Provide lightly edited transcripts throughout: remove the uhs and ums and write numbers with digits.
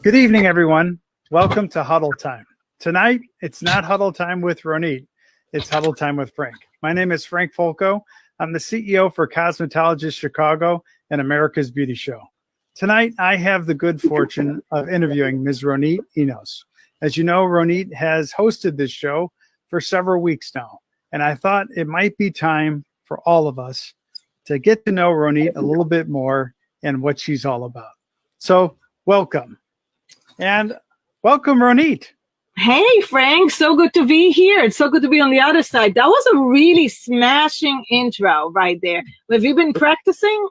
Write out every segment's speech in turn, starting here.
Good evening, everyone. Welcome to Huddle Time. Tonight, it's not Huddle Time with Ronit. It's Huddle Time with Frank. My name is Frank Folco. I'm the CEO for Cosmetologist Chicago and America's Beauty Show. Tonight, I have the good fortune of interviewing Ms. Ronit Enos. As you know, Ronit has hosted this show for several weeks now, and I thought it might be time for all of us to get to know Ronit a little bit more and what she's all about. So, welcome. And welcome, Ronit. Hey, Frank. So good to be here. It's so good to be on the other side. That was a really smashing intro right there. Have you been practicing?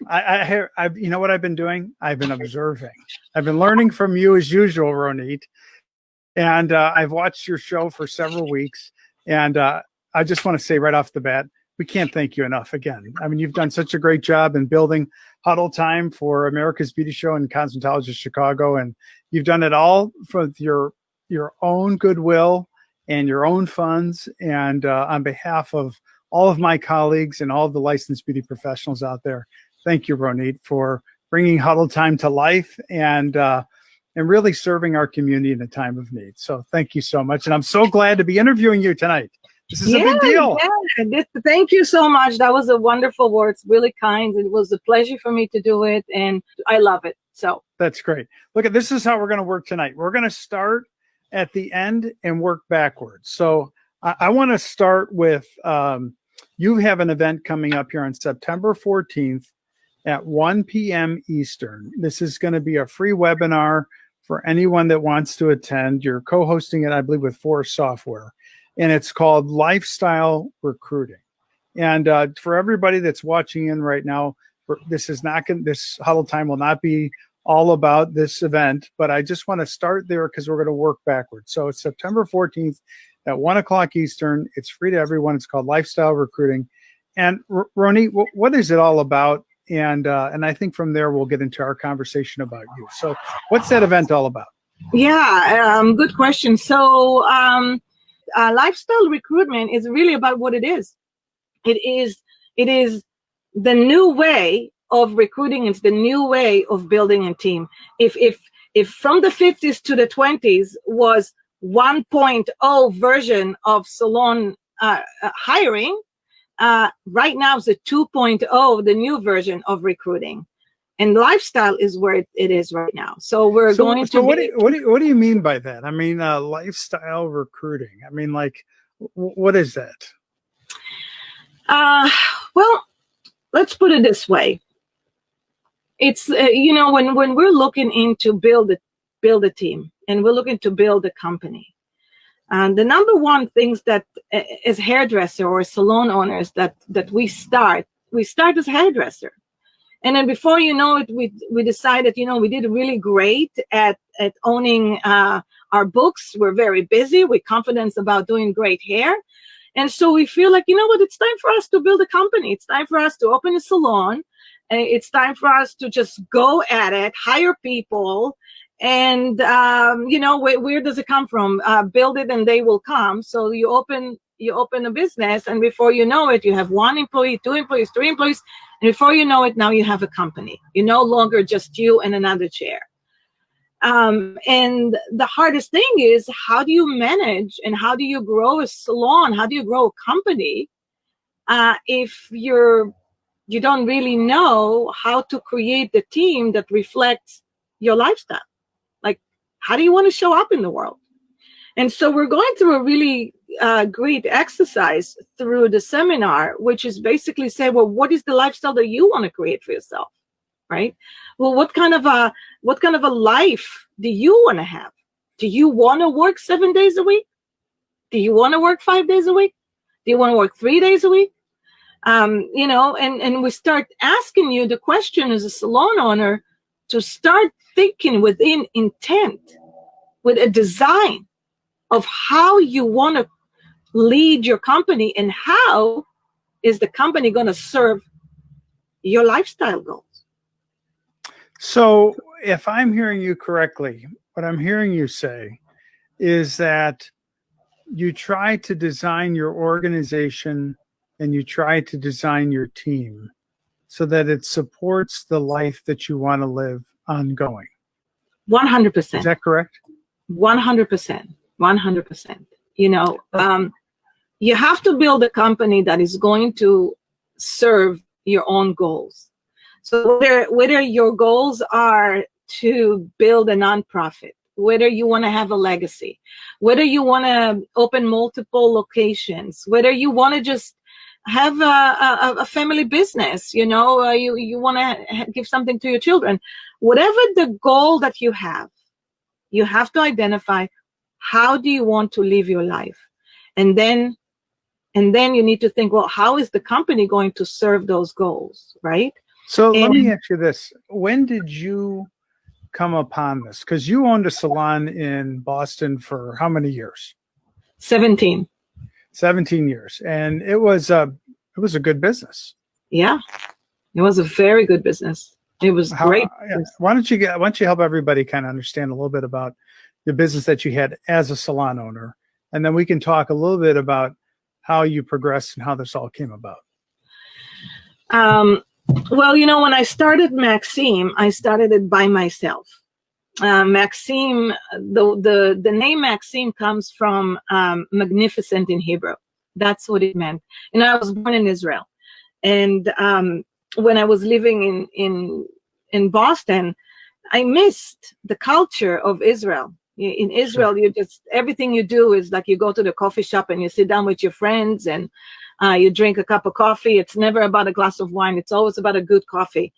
You know what I've been doing? I've been observing. I've been learning from you as usual, Ronit. And I've watched your show for several weeks. And I just want to say right off the bat, we can't thank you enough again. I mean, you've done such a great job in building Huddle Time for America's Beauty Show and Cosmetologist Chicago. And you've done it all for your own goodwill and your own funds. And on behalf of all of my colleagues and all of the licensed beauty professionals out there, thank you, Ronit, for bringing Huddle Time to life and really serving our community in a time of need. So thank you so much. And I'm so glad to be interviewing you tonight. This is a big deal. Yeah. Thank you so much. That was a wonderful word. It's really kind. It was a pleasure for me to do it, and I love it. So that's great. Look, this is how we're going to work tonight. We're going to start at the end and work backwards. So I want to start with you have an event coming up here on September 14th at 1 p.m. Eastern. This is going to be a free webinar for anyone that wants to attend. You're co-hosting it, I believe, with Force Software. And it's called Lifestyle Recruiting. And for everybody that's watching in right now, this Huddle Time will not be all about this event, but I just want to start there because we're going to work backwards. So it's September 14th at 1 o'clock Eastern. It's free to everyone. It's called Lifestyle Recruiting. And Ronit, what is it all about? And I think from there we'll get into our conversation about you. So what's that event all about? Yeah, good question. So lifestyle recruitment is really about what it is. It is the new way of recruiting. It's the new way of building a team. If from the 50s to the 20s was 1.0 version of Salon hiring, right now it's a 2.0, the new version of recruiting. And lifestyle is where it is right now. So we're going to. What do you mean by that? I mean, lifestyle recruiting. I mean, like, what is that? Well, let's put it this way. It's when we're looking into build a team and we're looking to build a company, the number one things that as hairdresser or salon owners that we start as hairdresser. And then before you know it, we decided, we did really great at owning our books. We're very busy. We're confident about doing great hair. And so we feel like, it's time for us to build a company. It's time for us to open a salon. It's time for us to just go at it, hire people. And, where does it come from? Build it and they will come. So you open a business, and before you know it, you have 1 employee, 2 employees, 3 employees. And before you know it, now you have a company. You're no longer just you and another chair. And the hardest thing is, how do you manage and how do you grow a salon? How do you grow a company if you don't really know how to create the team that reflects your lifestyle? Like, how do you want to show up in the world? And so we're going through a really great exercise through the seminar, which is basically say, well, what is the lifestyle that you want to create for yourself, right? Well, what kind of a life do you want to have? Do you want to work 7 days a week? Do you want to work 5 days a week? Do you want to work 3 days a week? And we start asking you the question as a salon owner to start thinking within intent, with a design of how you want to lead your company and how is the company going to serve your lifestyle goals. So if I'm hearing you correctly, what I'm hearing you say is that you try to design your organization and you try to design your team so that it supports the life that you want to live ongoing. 100%. Is that correct? 100%. 100%. You know, you have to build a company that is going to serve your own goals. So whether your goals are to build a nonprofit, whether you want to have a legacy, whether you want to open multiple locations, whether you want to just have a family business, you know, you want to give something to your children, whatever the goal that you have to identify how do you want to live your life, and then you need to think, well, how is the company going to serve those goals, right? So let me ask you this: when did you come upon this? Because you owned a salon in Boston for how many years? 17. 17 years, and it was a good business. Yeah, it was a very good business. It was great. Yeah. Why don't you help everybody kind of understand a little bit about the business that you had as a salon owner, and then we can talk a little bit about how you progressed and how this all came about. Well, you know, when I started Maxime, I started it by myself. Maxime, the name Maxime comes from magnificent in Hebrew. That's what it meant. And I was born in Israel. And when I was living in Boston, I missed the culture of Israel. In Israel, you just, everything you do is like you go to the coffee shop and you sit down with your friends and you drink a cup of coffee. It's never about a glass of wine. It's always about a good coffee.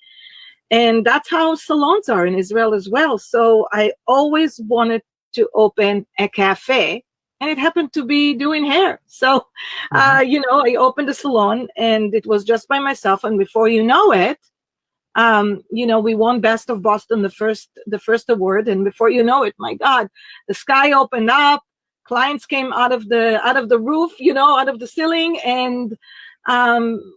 And that's how salons are in Israel as well. So I always wanted to open a cafe, and it happened to be doing hair. So, you know, I opened a salon and it was just by myself. And before you know it, you know, we won Best of Boston, the first award. And before you know it, my God, the sky opened up. Clients came out of the roof, you know, out of the ceiling, and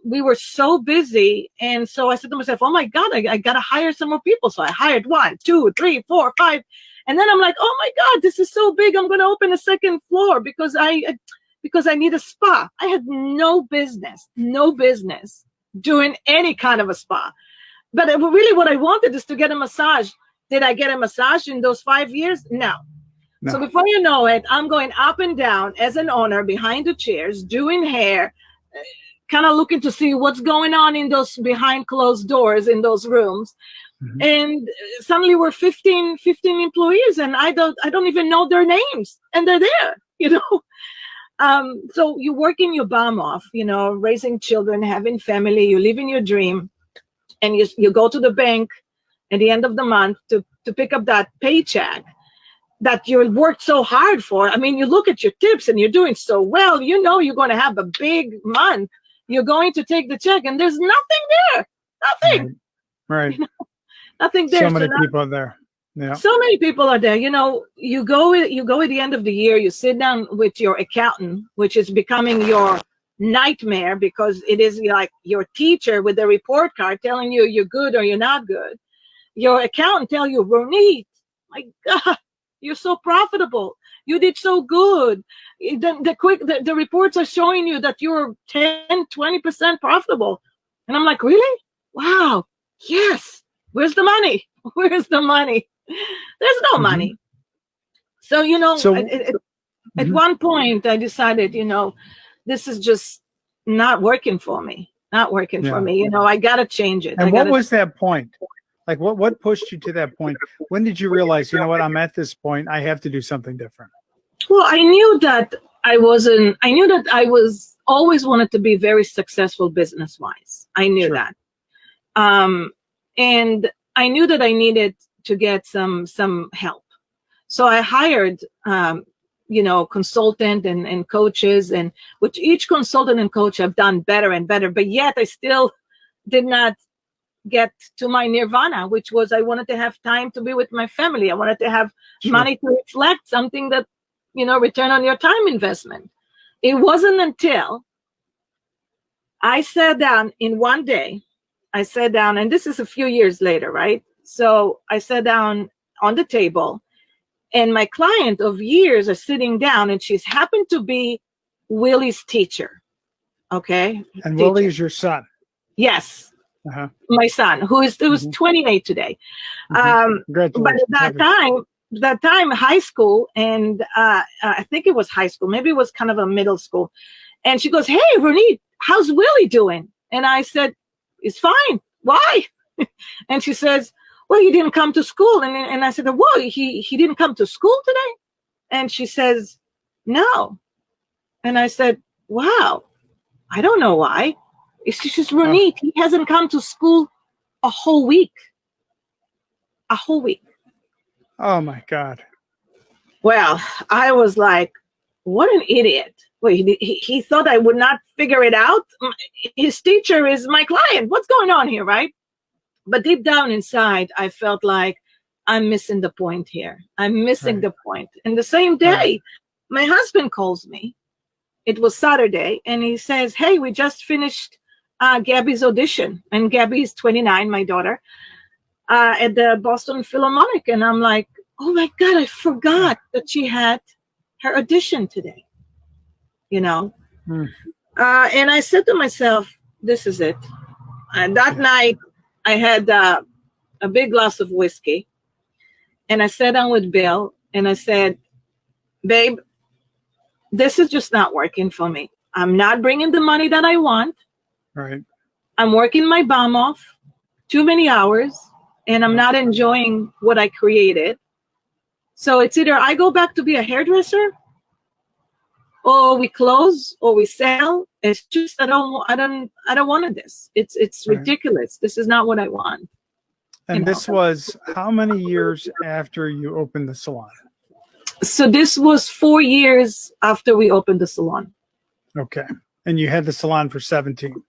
we were so busy. And so I said to myself, oh my God, I got to hire some more people. So I hired 1, 2, 3, 4, 5. And then I'm like, oh my God, this is so big. I'm going to open a second floor because I need a spa. I had no business doing any kind of a spa. But really what I wanted is to get a massage. Did I get a massage in those 5 years? No. So before you know it, I'm going up and down as an owner behind the chairs, doing hair, kind of looking to see what's going on in those behind closed doors in those rooms. Mm-hmm. And suddenly we're 15 employees, and I don't even know their names, and they're there, you know. So you're working your bum off, you know, raising children, having family, you live in your dream, and you go to the bank at the end of the month to pick up that paycheck that you worked so hard for. I mean, you look at your tips and you're doing so well, you know you're going to have a big month. You're going to take the check and there's nothing there. Nothing. Right. You know, nothing there. So many people are there. Yeah. So many people are there. You know, you go at the end of the year, you sit down with your accountant, which is becoming your nightmare because it is like your teacher with the report card telling you you're good or you're not good. Your accountant tell you, Ronit, my God, you're so profitable. You did so good. The reports are showing you that you're 10, 20% profitable. And I'm like, really? Wow. Yes. Where's the money? Where's the money? There's no money. So, you know, at one point I decided, you know, this is just not working for me. Not working for me. You know, I got to change it. And what was that point? Like what pushed you to that point? When did you realize, you know what, I'm at this point, I have to do something different? Well, I knew that I was always wanted to be very successful business-wise. I knew that. And I knew that I needed to get some help. So I hired, you know, consultant and coaches, and with each consultant and coach, I've done better and better, but yet I still did not get to my nirvana, which was I wanted to have time to be with my family. I wanted to have money to reflect something that, you know, return on your time investment. It wasn't until I sat down in one day, and this is a few years later, right? So I sat down on the table, and my client of years are sitting down, and she's happened to be Willie's teacher. Okay. And Willie is your son. Yes. my son, who was 28 today. But Congratulations. that time, high school, and I think it was high school, maybe it was kind of a middle school. And she goes, "Hey, Ronit, how's Willie doing?" And I said, "He's fine. Why?" And she says, "Well, he didn't come to school." And I said, "Whoa, he didn't come to school today?" And she says, "No." And I said, "Wow, I don't know why." It's just Ronit. He hasn't come to school a whole week. A whole week. Oh my God. Well, I was like, what an idiot. Wait, he thought I would not figure it out. His teacher is my client. What's going on here, right? But deep down inside, I felt like I'm missing the point here. I'm missing the point. And the same day, my husband calls me. It was Saturday, and he says, "Hey, we just finished Gabby's audition." And Gabby is 29, my daughter, at the Boston Philharmonic. And I'm like, oh my God, I forgot that she had her audition today, you know? And I said to myself, this is it. And that night, I had a big glass of whiskey, and I sat down with Bill, and I said, "Babe, this is just not working for me. I'm not bringing the money that I want. Right. I'm working my bum off, too many hours, and I'm not enjoying what I created. So it's either I go back to be a hairdresser, or we close, or we sell. It's just I don't want this. It's ridiculous. This is not what I want." And this was how many years after you opened the salon? So this was 4 years after we opened the salon. Okay. And you had the salon for 17.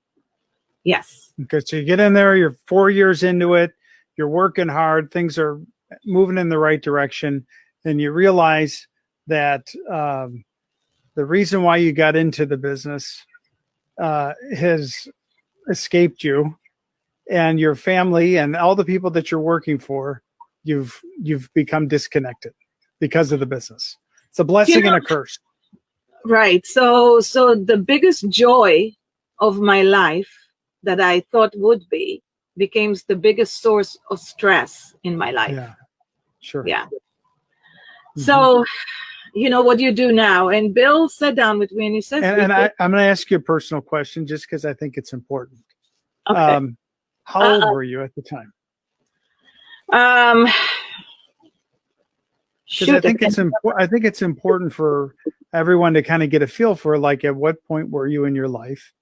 Yes. Okay. So you get in there, you're 4 years into it, you're working hard, things are moving in the right direction, and you realize that the reason why you got into the business has escaped you and your family and all the people that you're working for. You've become disconnected because of the business. It's a blessing and a curse. Right. So the biggest joy of my life that I thought would be became the biggest source of stress in my life. Yeah, sure. Yeah. So, what do you do now? And Bill sat down with me and he says, and I'm going to ask you a personal question just because I think it's important. Okay. How old were you at the time? Because I think it's important for everyone to kind of get a feel for, like, at what point were you in your life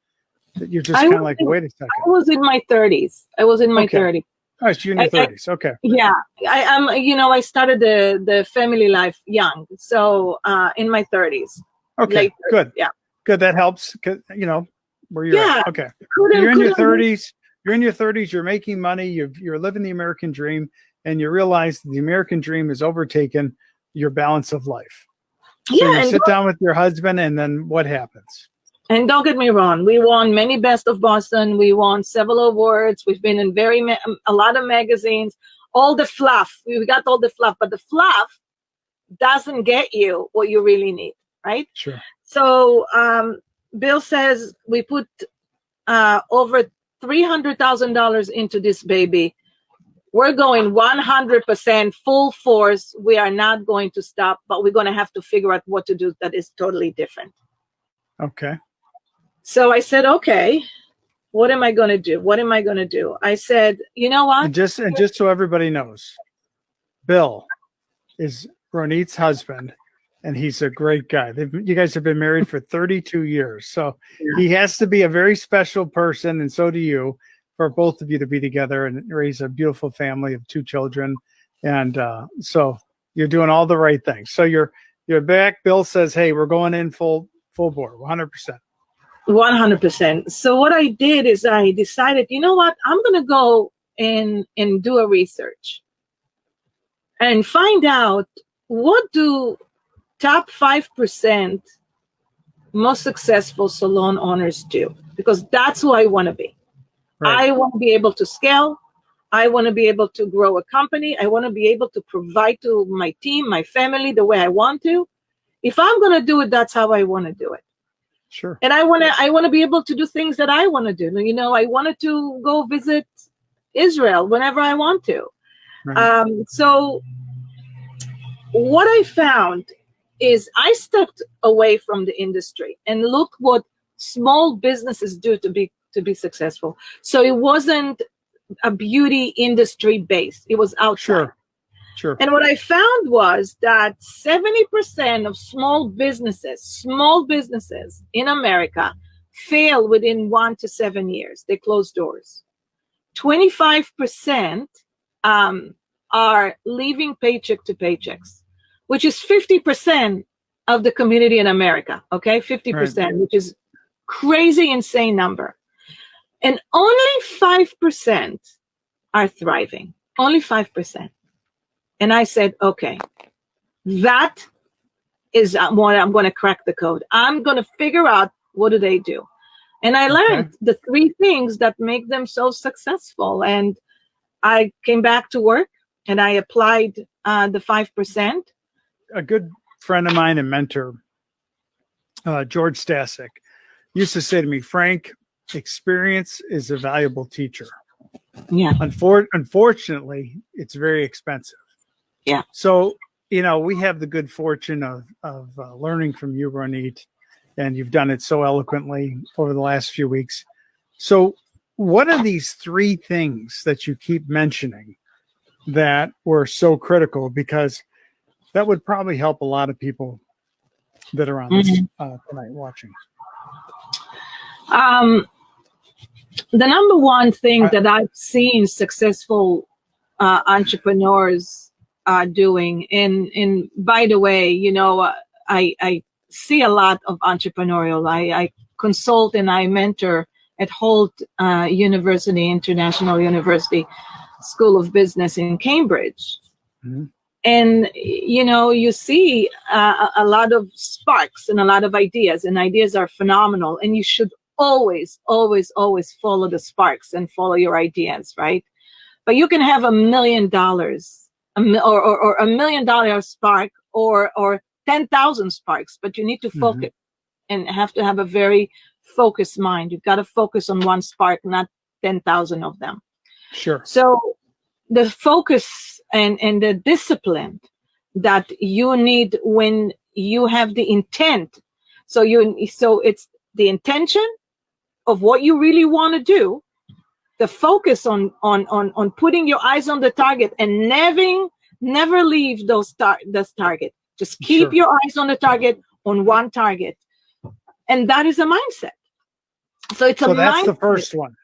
that you're just kind of like, wait a second. I was in my 30s. I was in my 30s. Oh, so you're in your 30s. Okay. Yeah. I started the family life young. So in my 30s. Okay. Good. Yeah. Good. That helps. Cause where you're at. Okay. You're in your 30s. You're in your 30s. You're making money. You're living the American dream, and you realize the American dream has overtaken your balance of life. So you sit down with your husband, and then what happens? And don't get me wrong, we won many Best of Boston. We won several awards. We've been in a lot of magazines. All the fluff, we got all the fluff, but the fluff doesn't get you what you really need, right? Sure. So Bill says we put over $300,000 into this baby. We're going 100% full force. We are not going to stop, but we're going to have to figure out what to do that is totally different. Okay. So I said, okay, what am I going to do? What am I going to do? I said, you know what? And just so everybody knows, Bill is Ronit's husband, and he's a great guy. You guys have been married for 32 years. So he has to be a very special person, and so do you, for both of you to be together and raise a beautiful family of 2 children. And so you're doing all the right things. So you're back. Bill says, hey, we're going in full bore, 100%. 100%. So what I did is I decided, you know what? I'm going to go and do a research and find out what do top 5% most successful salon owners do, because that's who I want to be. Right. I want to be able to scale. I want to be able to grow a company. I want to be able to provide to my team, my family, the way I want to. If I'm going to do it, that's how I want to do it. Sure. And I want to be able to do things that I want to do. You know, I wanted to go visit Israel whenever I want to. Right. So what I found is I stepped away from the industry and look what small businesses do to be successful. So it wasn't a beauty industry base. It was outside. Sure. And what I found was that 70% of small businesses in America fail within 1 to 7 years. They close doors. 25% are leaving paycheck to paychecks, which is 50% of the community in America. Okay, 50%, right. Which is crazy, insane number. And only 5% are thriving. Only 5%. And I said, okay, that is what I'm going to crack the code. I'm going to figure out what do they do. And I learned the 3 things that make them so successful. And I came back to work and I applied the 5%. A good friend of mine and mentor, George Stasek, used to say to me, Frank, experience is a valuable teacher. Yeah. Unfortunately, it's very expensive. Yeah. So, you know, we have the good fortune of learning from you, Ronit, and you've done it so eloquently over the last few weeks. So what are these 3 things that you keep mentioning that were so critical? Because that would probably help a lot of people that are on this tonight watching. The number one thing that I've seen successful entrepreneurs doing, and by the way, you know, I see a lot of entrepreneurial. I consult and I mentor at Holt University, International University School of Business in Cambridge. Mm-hmm. And, you know, you see a lot of sparks and a lot of ideas, and ideas are phenomenal. And you should always, always, always follow the sparks and follow your ideas, right? But you can have $1 million or $1 million spark or 10,000 sparks, but you need to focus and have to have a very focused mind. You've got to focus on one spark, not 10,000 of them. Sure. So the focus and the discipline that you need when you have the intent. So it's the intention of what you really want to do, the focus on putting your eyes on the target and never leave this target. Just keep your eyes on the target, on one target. And that is a mindset. So it's that's mindset. The first one.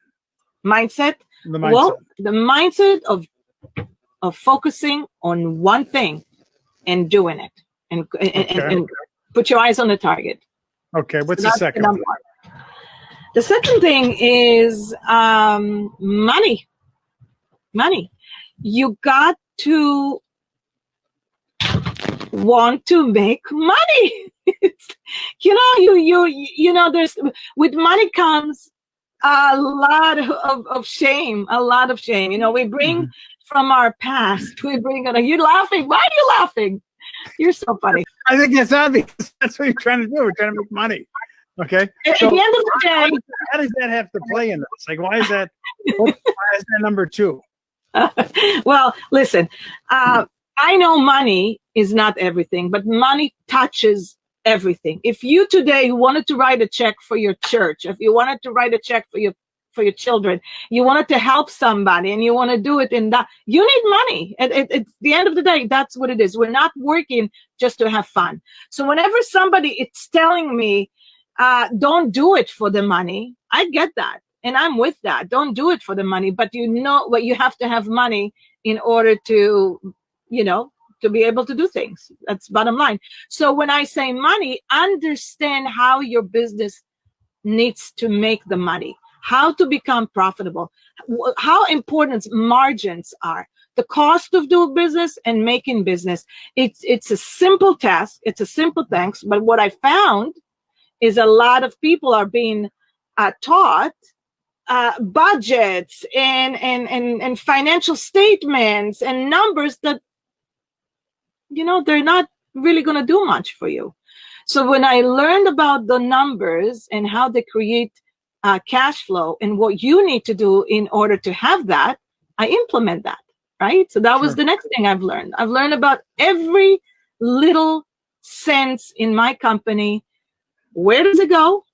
Mindset. The mindset. Well, the mindset of focusing on one thing and doing it and put your eyes on the target. Okay. What's the second one? The second thing is money. Money. You got to want to make money. You know, there's with money comes a lot of shame. A lot of shame. You know, we bring from our past. We bring it. Are you laughing? Why are you laughing? You're so funny. I think it's obvious. That's what you're trying to do. We're trying to make money. Okay. At the end of the day, how does that have to play in this? Like, why is that number 2? Well, listen, I know money is not everything, but money touches everything. If you today wanted to write a check for your church, if you wanted to write a check for your children, you wanted to help somebody and you want to do it in that, you need money. It's the end of the day. That's what it is. We're not working just to have fun. So whenever somebody is telling me, don't do it for the money, I get that. And I'm with that. Don't do it for the money, but you know what, you have to have money in order to, you know, to be able to do things. That's bottom line. So when I say money, understand how your business needs to make the money, how to become profitable, how important margins are, the cost of doing business and making business. It's a simple task. It's a simple thing. But what I found is a lot of people are being taught budgets and financial statements and numbers that, you know, they're not really going to do much for you. So when I learned about the numbers and how they create cash flow and what you need to do in order to have that, I implement that, right? So that was the next thing I've learned. I've learned about every little cents in my company. Where does it go?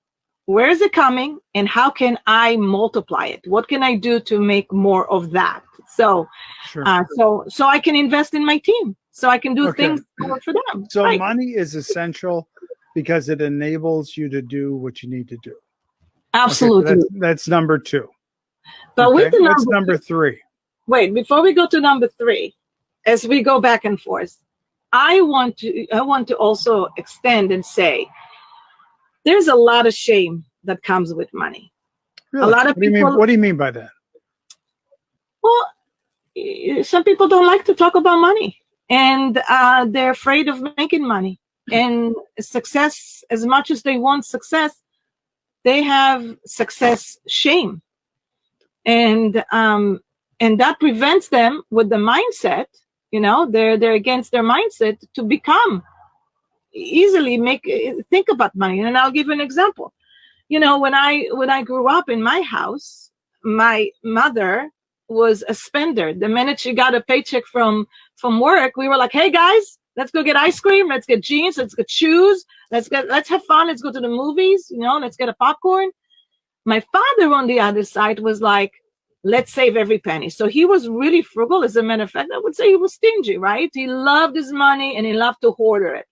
Where is it coming? And how can I multiply it? What can I do to make more of that? So, so I can invest in my team. So I can do things for them. So money is essential because it enables you to do what you need to do. Absolutely. Okay, so that's number 2. But with the what's number 3? Wait, before we go to number 3, as we go back and forth, I want to also extend and say, there's a lot of shame that comes with money. Really? A lot of people. What do you mean by that? Well, some people don't like to talk about money, and they're afraid of making money. And success, as much as they want success, they have success shame, and that prevents them with the mindset. You know, they're against their mindset to become easily think about money. And I'll give you an example. You know, when I grew up in my house, my mother was a spender. The minute she got a paycheck from work, we were like, hey guys, let's go get ice cream, let's get jeans, let's get shoes, let's have fun, let's go to the movies, you know, let's get a popcorn. My father on the other side was like, let's save every penny. So he was really frugal. As a matter of fact, I would say he was stingy, right? He loved his money and he loved to hoarder it.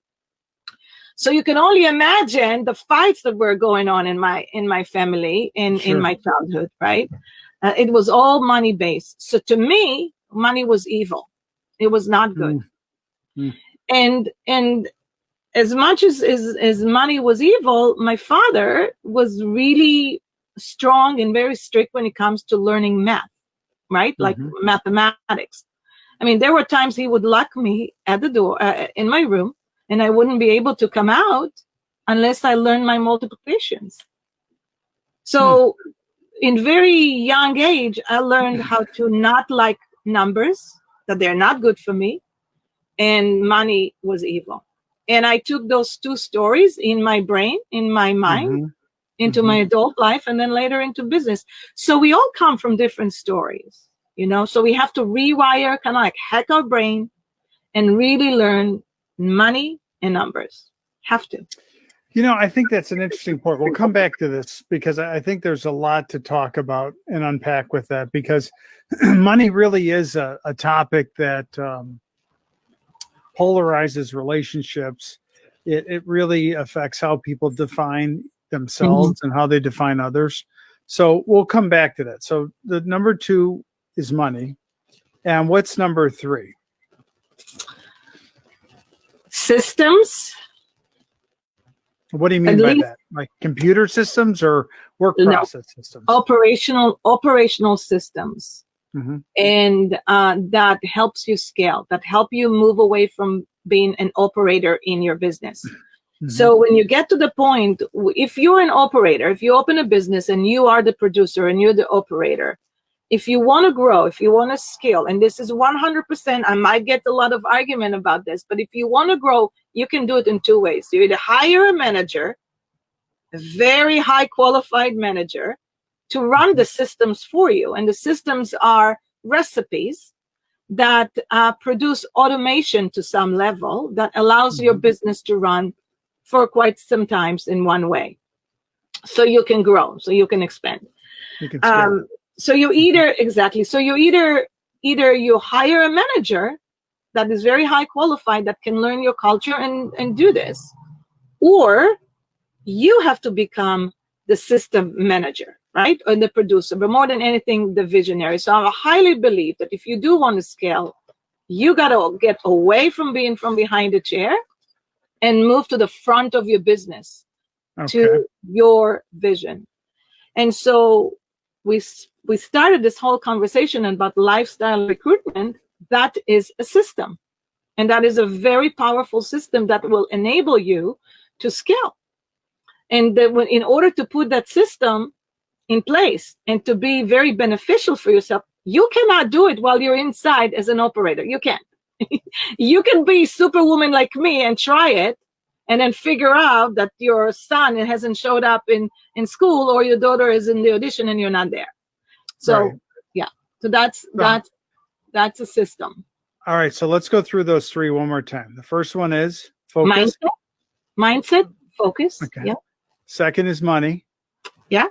So you can only imagine the fights that were going on in my family in my childhood, right? It was all money based. So to me, money was evil. It was not good. And as much as money was evil, my father was really strong and very strict when it comes to learning math, right? Like mathematics. I mean, there were times he would lock me at the door in my room, and I wouldn't be able to come out unless I learned my multiplications. So in very young age, I learned how to not like numbers, that they're not good for me, and money was evil. And I took those 2 stories in my brain, in my mind, into my adult life, and then later into business. So we all come from different stories, you know, so we have to rewire, kind of like hack our brain and really learn money and numbers. Have to. You know, I think that's an interesting point. We'll come back to this because I think there's a lot to talk about and unpack with that, because money really is a topic that polarizes relationships. It really affects how people define themselves and how they define others. So we'll come back to that. So the number 2 is money. And what's number 3? Systems. What do you mean by that? Like computer systems or work process systems? Operational systems. And that helps you scale, that help you move away from being an operator in your business. So when you get to the point, if you're an operator, if you open a business and you are the producer and you're the operator, if you want to grow, if you want to scale, and this is 100%, I might get a lot of argument about this, but if you want to grow, you can do it in 2 ways. You either hire a manager, a very high qualified manager, to run the systems for you. And the systems are recipes that produce automation to some level that allows your business to run for quite some times in one way. So you can grow, so you can expand. You can scale. So you either you hire a manager that is very high qualified that can learn your culture and do this, or you have to become the system manager, right? Or the producer, but more than anything, the visionary. So I highly believe that if you do want to scale, you got to get away from being from behind the chair and move to the front of your business, to your vision. And so we started this whole conversation about lifestyle recruitment. That is a system. And that is a very powerful system that will enable you to scale. And in order to put that system in place and to be very beneficial for yourself, you cannot do it while you're inside as an operator. You can't. You can be superwoman like me and try it and then figure out that your son hasn't showed up in school, or your daughter is in the audition and you're not there. So Right. yeah, so that's a system. All right, so let's go through those three one more time. The first one is focus. Mindset, focus. Okay. Yeah. Second is money. Yeah.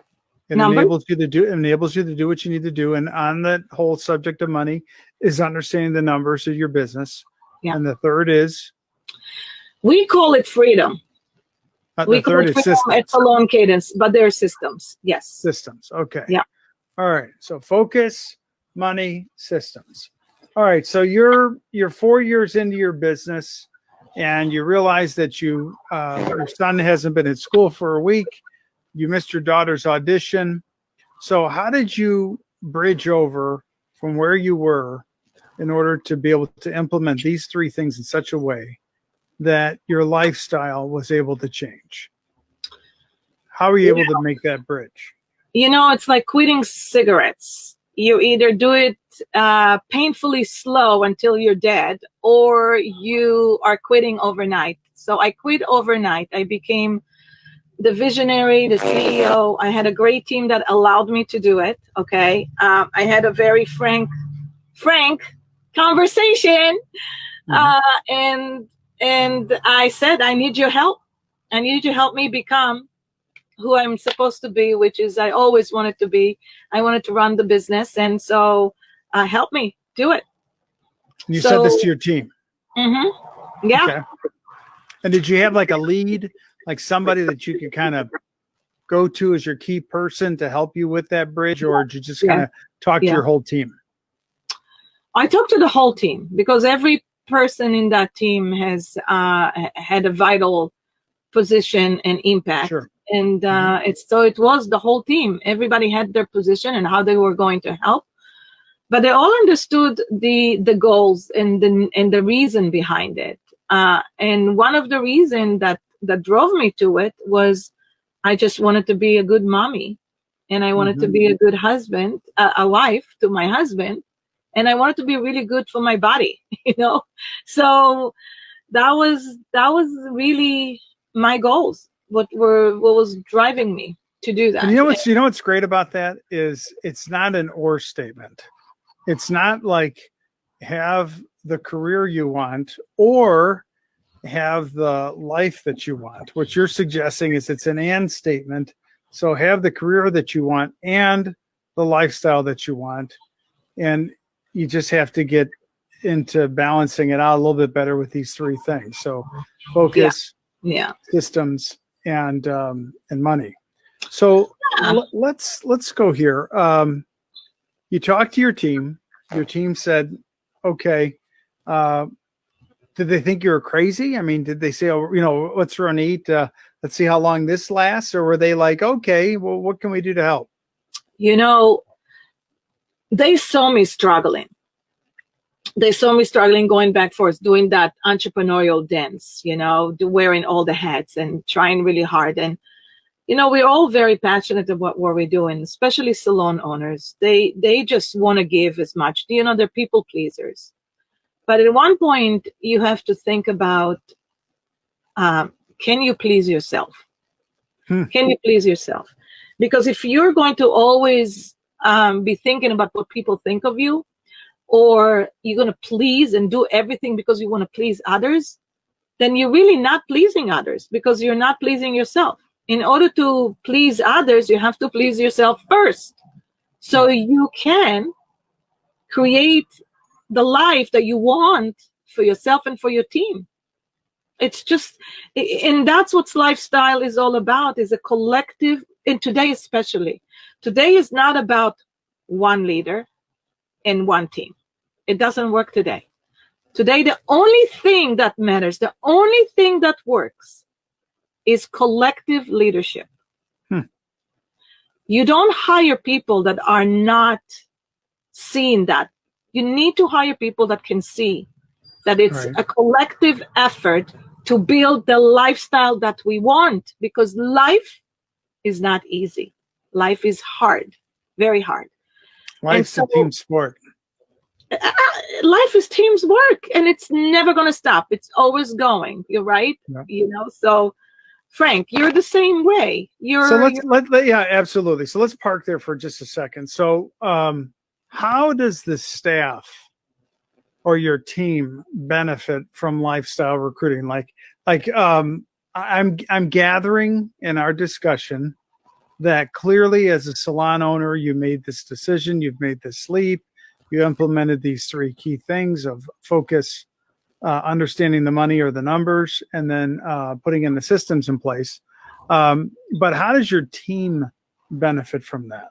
It enables you to do what you need to do. And on that whole subject of money is understanding the numbers of your business. Yeah. And the third is, we call it freedom. the third is systems. It's Salon Cadence, but there are systems. Yes. Systems. Okay. Yeah. All right. So focus, money, systems. All right. So you're 4 years into your business, and you realize that your son hasn't been in school for a week. You missed your daughter's audition. So how did you bridge over from where you were in order to be able to implement these three things in such a way that your lifestyle was able to change? How were you able to make that bridge? It's like quitting cigarettes. You either do it painfully slow until you're dead, or you are quitting overnight. So I quit overnight. I became the visionary, the CEO. I had a great team that allowed me to do it. Okay. I had a very frank conversation. And I said, I need your help. I need you to help me become who I'm supposed to be, which is I always wanted to be. I wanted to run the business. And so help me do it. You said this to your team. Mm-hmm. Yeah. Okay. And did you have like a lead, like somebody that you could kind of go to as your key person to help you with that bridge, or did you just kind of talk to your whole team? I talked to the whole team, because every person in that team has had a vital position and impact. Sure. And it was the whole team. Everybody had their position and how they were going to help, but they all understood the goals and the reason behind it. And one of the reasons that drove me to it was I just wanted to be a good mommy, and I wanted to be a good husband, a wife to my husband, and I wanted to be really good for my body, So that was really my goals. What was driving me to do that. And what's great about that is it's not an or statement. It's not like have the career you want or have the life that you want. What you're suggesting is it's an and statement. So have the career that you want and the lifestyle that you want. And you just have to get into balancing it out a little bit better with these three things. So focus, systems, and money. So let's go here. You talked to your team. Your team said, okay, did they think you were crazy? I mean, did they say, what's Ronit? Let's see how long this lasts? Or were they like, okay, well, what can we do to help? They saw me struggling. They saw me struggling, going back and forth, doing that entrepreneurial dance, wearing all the hats and trying really hard. And, we're all very passionate about what we're doing, especially salon owners. They just want to give as much. They're people pleasers. But at one point, you have to think about, can you please yourself? Can you please yourself? Because if you're going to always be thinking about what people think of you, or you're going to please and do everything because you want to please others, then you're really not pleasing others, because you're not pleasing yourself. In order to please others, you have to please yourself first, so you can create the life that you want for yourself and for your team. It's just, and that's what lifestyle is all about, is a collective. And today especially, today is not about one leader and one team. It doesn't work today. Today, the only thing that matters, the only thing that works is collective leadership. You don't hire people that are not seeing that. You need to hire people that can see that it's a collective effort to build the lifestyle that we want, because life is not easy. Life is hard, very hard. Life's a team sport. life is teams work, and it's never going to stop. It's always going. You're right. Yeah. You know, so Frank, you're the same way. Yeah, absolutely. So let's park there for just a second. So how does the staff or your team benefit from lifestyle recruiting? I'm gathering in our discussion that clearly as a salon owner, you made this decision, you've made this leap, you implemented these three key things of focus, understanding the money or the numbers, and then putting in the systems in place. But how does your team benefit from that?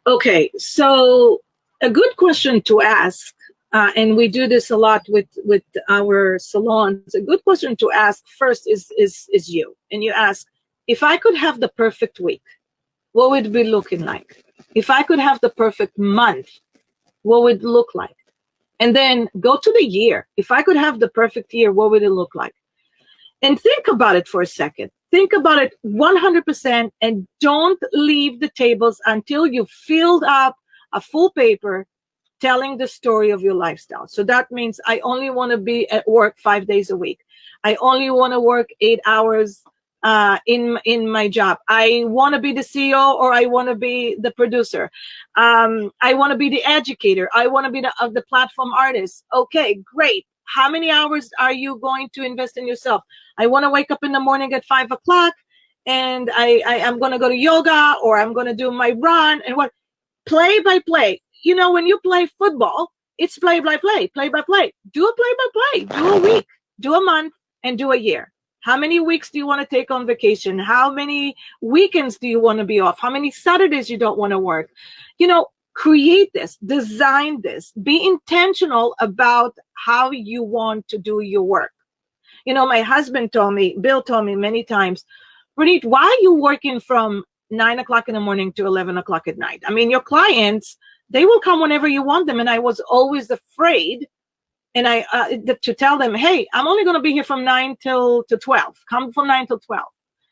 Okay, so a good question to ask, and we do this a lot with our salons. A good question to ask first is you, and you ask, if I could have the perfect week, what would it be looking like? If I could have the perfect month, what would it look like? And then go to the year. If I could have the perfect year, what would it look like? And think about it for a second. Think about it 100%, and don't leave the tables until you've filled up a full paper telling the story of your lifestyle. So that means I only want to be at work 5 days a week. I only want to work 8 hours in my job. I want to be the CEO, or I want to be the producer. I want to be the educator. I want to be the platform artist. Okay, great. How many hours are you going to invest in yourself? I want to wake up in the morning at 5 o'clock, and I'm going to go to yoga, or I'm going to do my run, and what? Play by play. You know, when you play football, it's play by play, play by play. Do a play by play. Do a week, do a month, and do a year. How many weeks do you want to take on vacation? How many weekends do you want to be off? How many Saturdays you don't want to work? You know, create this, design this, be intentional about how you want to do your work. You know, my husband told me, Bill told me many times, Ronit, why are you working from 9 o'clock in the morning to 11 o'clock at night? I mean, your clients, they will come whenever you want them. And I was always afraid, and to tell them, hey, I'm only going to be here from 9 till 12. Come from 9 till 12.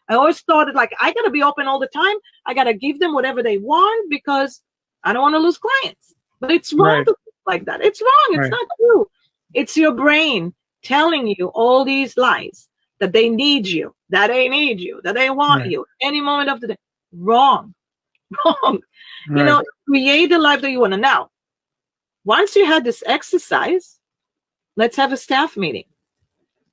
I always thought it like, I got to be open all the time. I got to give them whatever they want because I don't want to lose clients. But it's wrong to think like that. It's wrong. It's not true. It's your brain telling you all these lies, that they need you, that they need you, that they want you any moment of the day. Wrong. Wrong. You know, create the life that you want to. Now, once you had this exercise, let's have a staff meeting,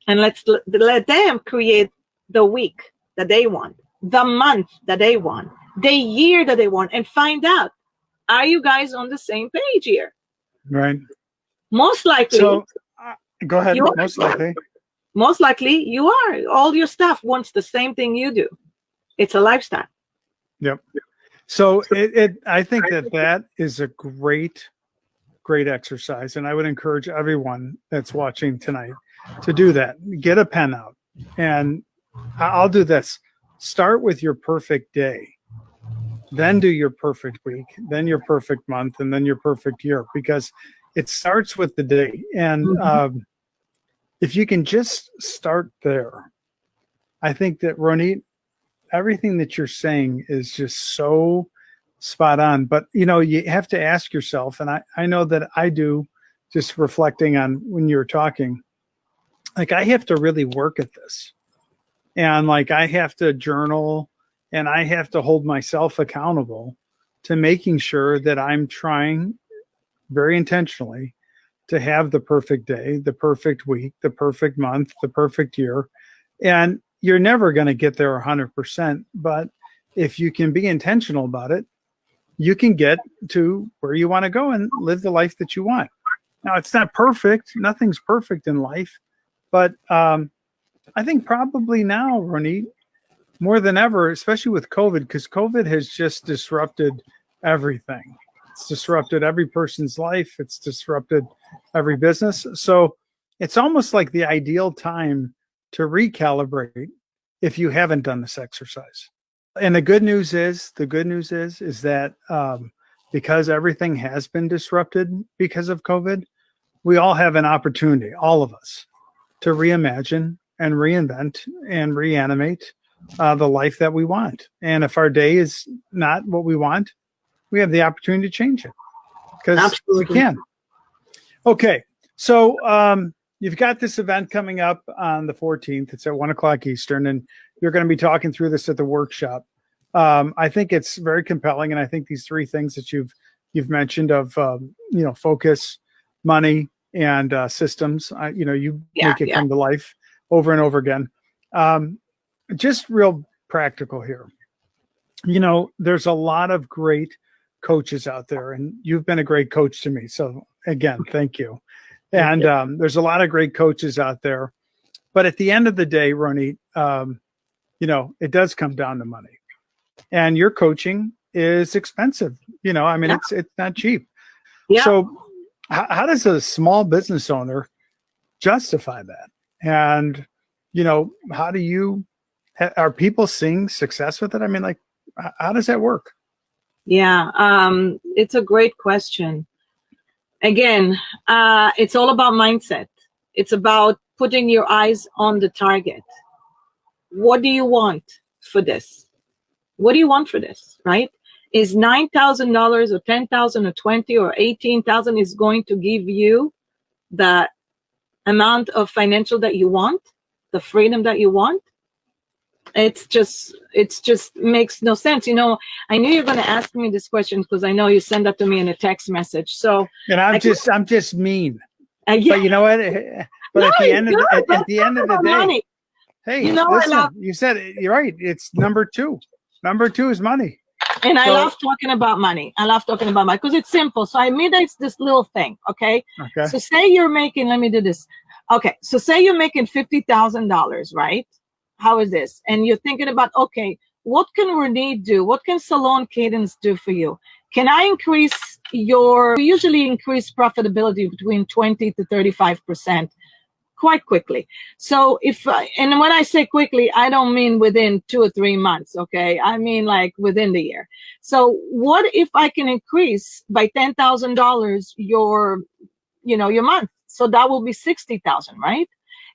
and let's let them create the week that they want, the month that they want, the year that they want, and find out, are you guys on the same page here? Right. Most likely. So, go ahead. Most likely you are. All your staff wants the same thing you do. It's a lifestyle. Yep. So I think that is a great exercise, and I would encourage everyone that's watching tonight to do that. Get a pen out, and I'll do this. Start with your perfect day, then do your perfect week, then your perfect month, and then your perfect year, because it starts with the day. And if you can just start there, I think that, Ronit, everything that you're saying is just so spot on. But, you know, you have to ask yourself, and I know that I do, just reflecting on when you're talking, like, I have to really work at this. And like, I have to journal, and I have to hold myself accountable to making sure that I'm trying very intentionally to have the perfect day, the perfect week, the perfect month, the perfect year. And you're never going to get there 100%, but if you can be intentional about it, you can get to where you want to go and live the life that you want. Now, it's not perfect. Nothing's perfect in life, but I think probably now, Ronit, more than ever, especially with COVID, because COVID has just disrupted everything. It's disrupted every person's life. It's disrupted every business. So it's almost like the ideal time to recalibrate if you haven't done this exercise. And the good news is that because everything has been disrupted because of COVID, we all have an opportunity, all of us, to reimagine and reinvent and reanimate the life that we want. And if our day is not what we want, we have the opportunity to change it. because we Absolutely. can. Okay. So you've got this event coming up on the 14th. It's at 1 o'clock Eastern, and you're going to be talking through this at the workshop. I think it's very compelling, and I think these three things that you've mentioned of focus, money, and systems. You make it come to life over and over again. Just real practical here. There's a lot of great coaches out there, and you've been a great coach to me. So again, thank you. And there's a lot of great coaches out there, but at the end of the day, Ronit, it does come down to money, and your coaching is expensive. It's not cheap. Yeah. So how does a small business owner justify that? And, how do you, are people seeing success with it? I mean, like, how does that work? Yeah, it's a great question. Again, it's all about mindset. It's about putting your eyes on the target. What do you want for this? What do you want for this, right? Is $9,000 or $10,000 or $20,000 or $18,000 is going to give you the amount of financial that you want, the freedom that you want? It's just makes no sense. I knew you're going to ask me this question because I know you send that to me in a text message. So, and I'm just mean. Yeah. But you know what? But No, at the end of the day, money. Hey, listen, you said it, you're right. It's number two. Number two is money. And I love talking about money. I love talking about money because it's simple. So I made this little thing. Okay. So say you're making. Let me do this. Okay. So say you're making $50,000, right? How is this? And you're thinking about, okay, what can Ronit do? What can Salon Cadence do for you? Can I increase we usually increase profitability between 20 to 35% quite quickly. So and when I say quickly, I don't mean within 2 or 3 months. Okay. I mean like within the year. So what if I can increase by $10,000 your month? So that will be 60,000, right?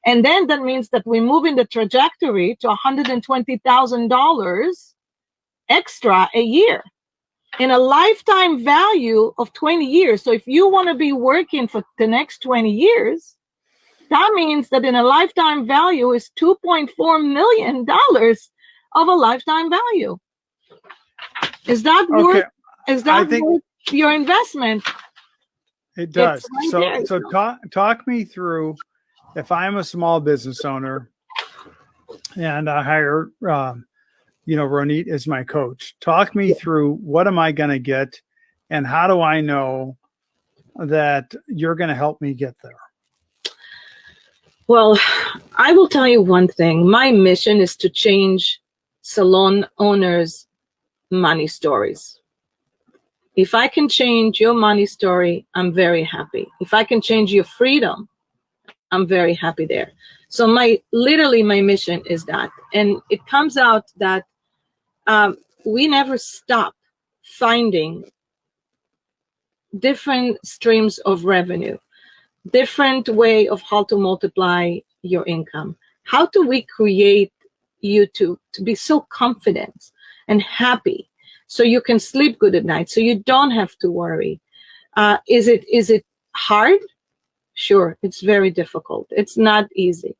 And then that means that we move in the trajectory to $120,000 extra a year in a lifetime value of 20 years. So if you want to be working for the next 20 years, that means that in a lifetime value is $2.4 million of a lifetime value. Is that worth your investment? It does. So talk me through, if I'm a small business owner and I hire, Ronit as my coach, talk me through what am I going to get and how do I know that you're going to help me get there? Well, I will tell you one thing. My mission is to change salon owners' money stories. If I can change your money story, I'm very happy. If I can change your freedom, I'm very happy there. So my mission is that. And it comes out that we never stop finding different streams of revenue, different way of how to multiply your income. How do we create you to be so confident and happy so you can sleep good at night, so you don't have to worry? Is it hard? Sure, it's very difficult. It's not easy,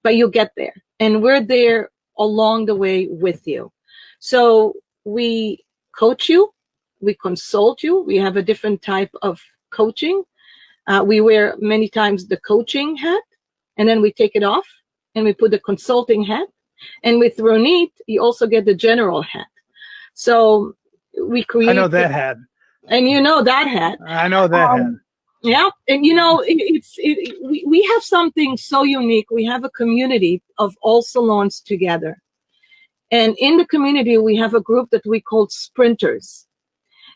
but you get there. And we're there along the way with you. So we coach you, we consult you. We have a different type of coaching. We wear many times the coaching hat, and then we take it off and we put the consulting hat. And with Ronit, you also get the general hat. So we create. I know that hat. And you know that hat. I know that hat. Yeah, and we have something so unique. We have a community of all salons together. And in the community, we have a group that we call sprinters.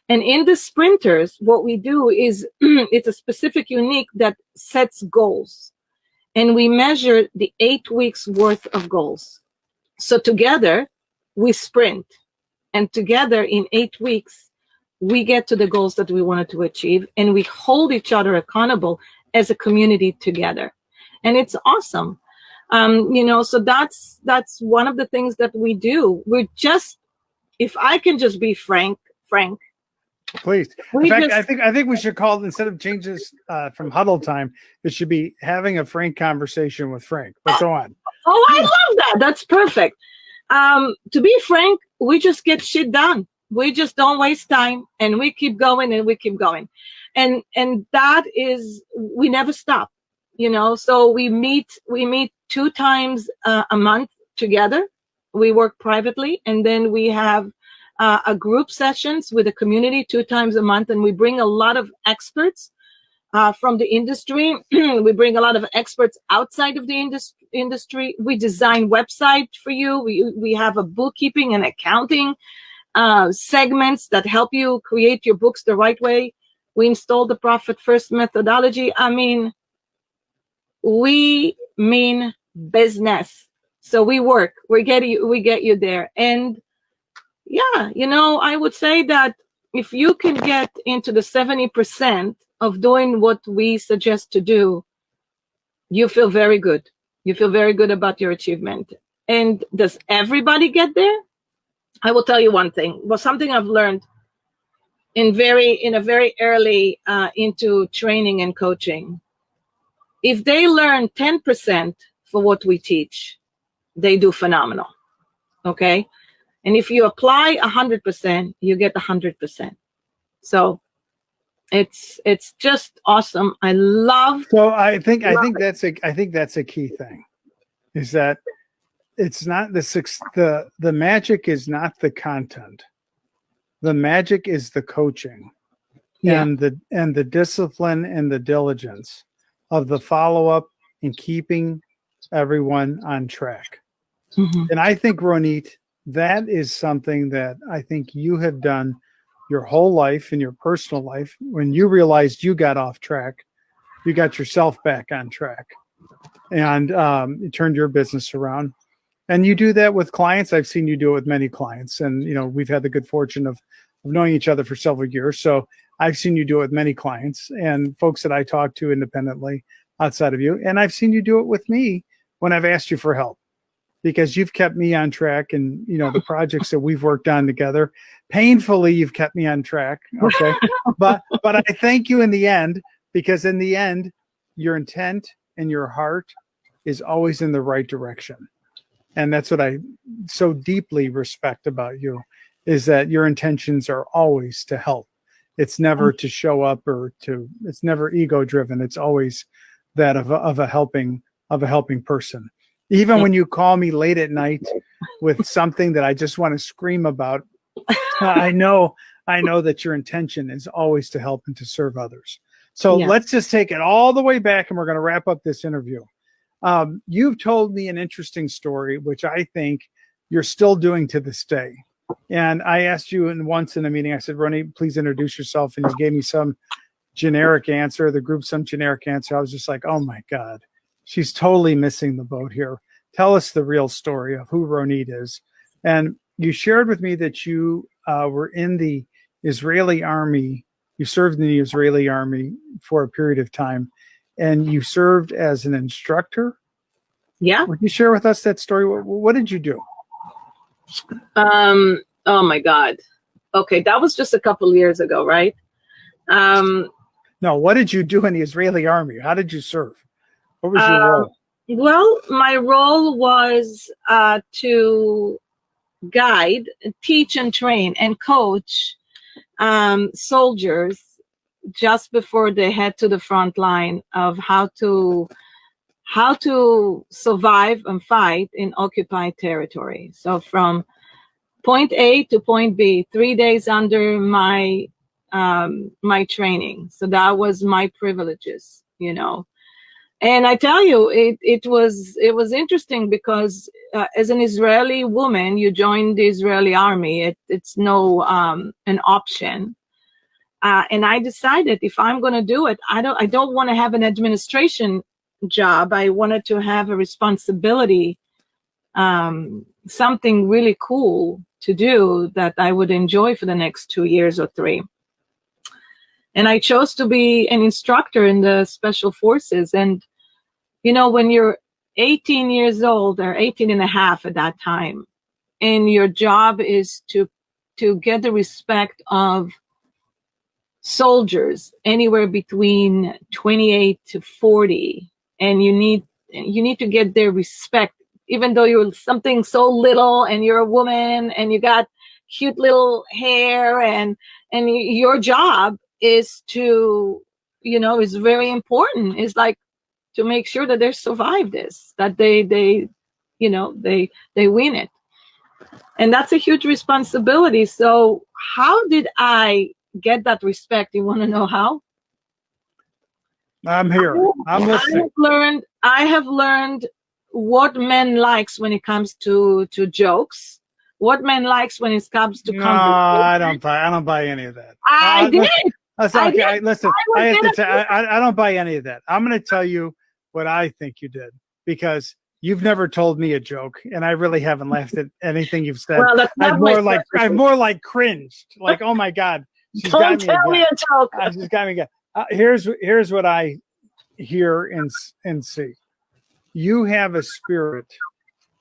And in the sprinters, what we do is it's a specific unique that sets goals. And we measure the 8 weeks worth of goals. So together, we sprint. And together in 8 weeks, we get to the goals that we wanted to achieve. And we hold each other accountable as a community together. And it's awesome. So that's one of the things that we do. If I can just be frank, Please. In fact, I think we should call, instead of changes from huddle time, it should be having a frank conversation with Frank. But go on. Oh, I love that. That's perfect. To be frank, we just get shit done. We just don't waste time, and we keep going and we keep going. And that is, we never stop, you know. So we meet 2 times a month together. We work privately, and then we have a group sessions with the community 2 times a month, and we bring a lot of experts from the industry. We bring a lot of experts outside of the industry. We design website for you. We have a bookkeeping and accounting segments that help you create your books the right way. We install the profit first methodology. I mean, we mean business. So we work. We get you there. And yeah, you know, I would say that if you can get into the 70% of doing what we suggest to do, you feel very good. You feel very good about your achievement. And does everybody get there? I will tell you one thing. Well, something I've learned in a very early into training and coaching. If they learn 10% for what we teach, they do phenomenal. Okay? And if you apply 100%, you get 100%. So it's just awesome. I love. So I think that's a key thing, is that it's not the magic is not the content. The magic is the coaching, and the discipline and the diligence of the follow-up and keeping everyone on track. Mm-hmm. And I think, Ronit, that is something that I think you have done your whole life, in your personal life. When you realized you got off track, you got yourself back on track, and you turned your business around. And you do that with clients. I've seen you do it with many clients, and you know, we've had the good fortune of knowing each other for several years. So I've seen you do it with many clients and folks that I talk to independently outside of you. And I've seen you do it with me when I've asked you for help, because you've kept me on track. And you know, the projects that we've worked on together, painfully, you've kept me on track. Okay. but I thank you in the end, because in the end, your intent and your heart is always in the right direction. And that's what I so deeply respect about you, is that your intentions are always to help. It's never to show up it's never ego driven. It's always that of a helping person. Even when you call me late at night with something that I just want to scream about, I know that your intention is always to help and to serve others. So let's just take it all the way back, and we're going to wrap up this interview. You've told me an interesting story, which I think you're still doing to this day. And I asked you once in a meeting, I said, Ronit, please introduce yourself. And you gave me some generic answer, the group some generic answer. I was just like, oh my God, she's totally missing the boat here. Tell us the real story of who Ronit is. And you shared with me that you were in the Israeli army. You served in the Israeli army for a period of time, and you served as an instructor. Yeah. Would you share with us that story? What did you do? Oh my God. Okay. That was just a couple years ago, right? No, what did you do in the Israeli army? How did you serve? What was your role? Well, my role was to guide, teach and train and coach soldiers just before they head to the front line of how to survive and fight in occupied territory. So from point A to point B, 3 days under my training. So that was my privileges, you know. And I tell you, it was interesting because as an Israeli woman, you join the Israeli army. It's no an option. And I decided, if I'm going to do it, I don't want to have an administration job. I wanted to have a responsibility, something really cool to do that I would enjoy for the next 2 years or 3. And I chose to be an instructor in the special forces. And, you know, when you're 18 years old, or 18 and a half at that time, and your job is to get the respect of soldiers anywhere between 28 to 40, and you need to get their respect, even though you're something so little and you're a woman and you got cute little hair, and your job is to, is very important. It's like to make sure that they survive this, that they win it. And that's a huge responsibility. So how did I get that respect? You want to know how? I'm here. I'm listening. I have learned what men likes when it comes to jokes. What men likes when it comes to conversation. I don't buy any of that. I did. Listen, I don't buy any of that. I'm going to tell you what I think you did, because you've never told me a joke, and I really haven't laughed at anything you've said. Well, I've more like cringed, like, oh my God, she's don't tell me a joke. She's got me again. Here's what I hear and see. You have a spirit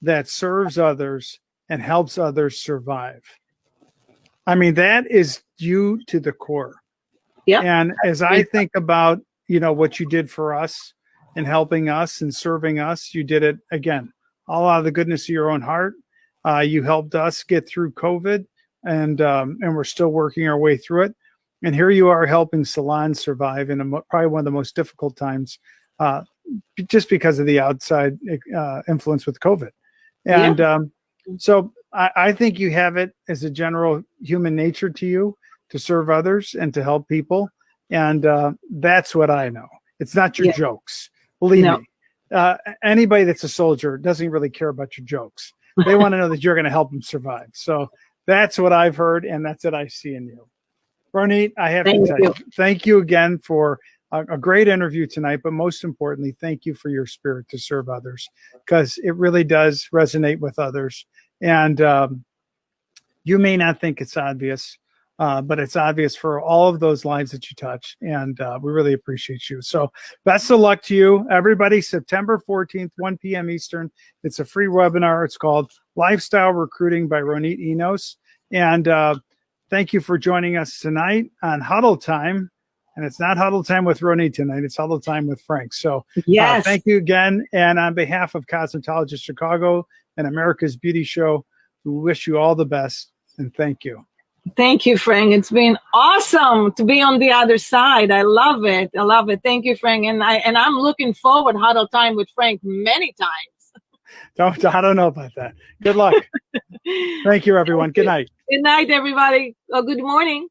that serves others and helps others survive. I mean, that is you to the core. Yeah. And as I think about, what you did for us and helping us and serving us, you did it again, all out of the goodness of your own heart. You helped us get through COVID, and we're still working our way through it. And here you are helping Salon survive in probably one of the most difficult times, just because of the outside influence with COVID. And so I think you have it as a general human nature to you to serve others and to help people. And that's what I know. It's not your jokes. Believe me. Anybody that's a soldier doesn't really care about your jokes. They want to know that you're going to help them survive. So that's what I've heard, and that's what I see in you. Ronit, I have to tell you, thank you again for a great interview tonight, but most importantly, thank you for your spirit to serve others, because it really does resonate with others. And you may not think it's obvious, but it's obvious for all of those lives that you touch, and we really appreciate you. So best of luck to you, everybody. September 14th, 1 p.m. Eastern. It's a free webinar. It's called Lifestyle Recruiting by Ronit Enos. And thank you for joining us tonight on Huddle Time. And it's not Huddle Time with Ronit tonight. It's Huddle Time with Frank. So thank you again. And on behalf of Cosmetologist Chicago and America's Beauty Show, we wish you all the best, and thank you. Thank you, Frank. It's been awesome to be on the other side. I love it. I love it. Thank you, Frank. And I'm looking forward to Huddle Time with Frank many times. I don't know about that. Good luck. Thank you, everyone. Good night. Good night, everybody. Oh, good morning.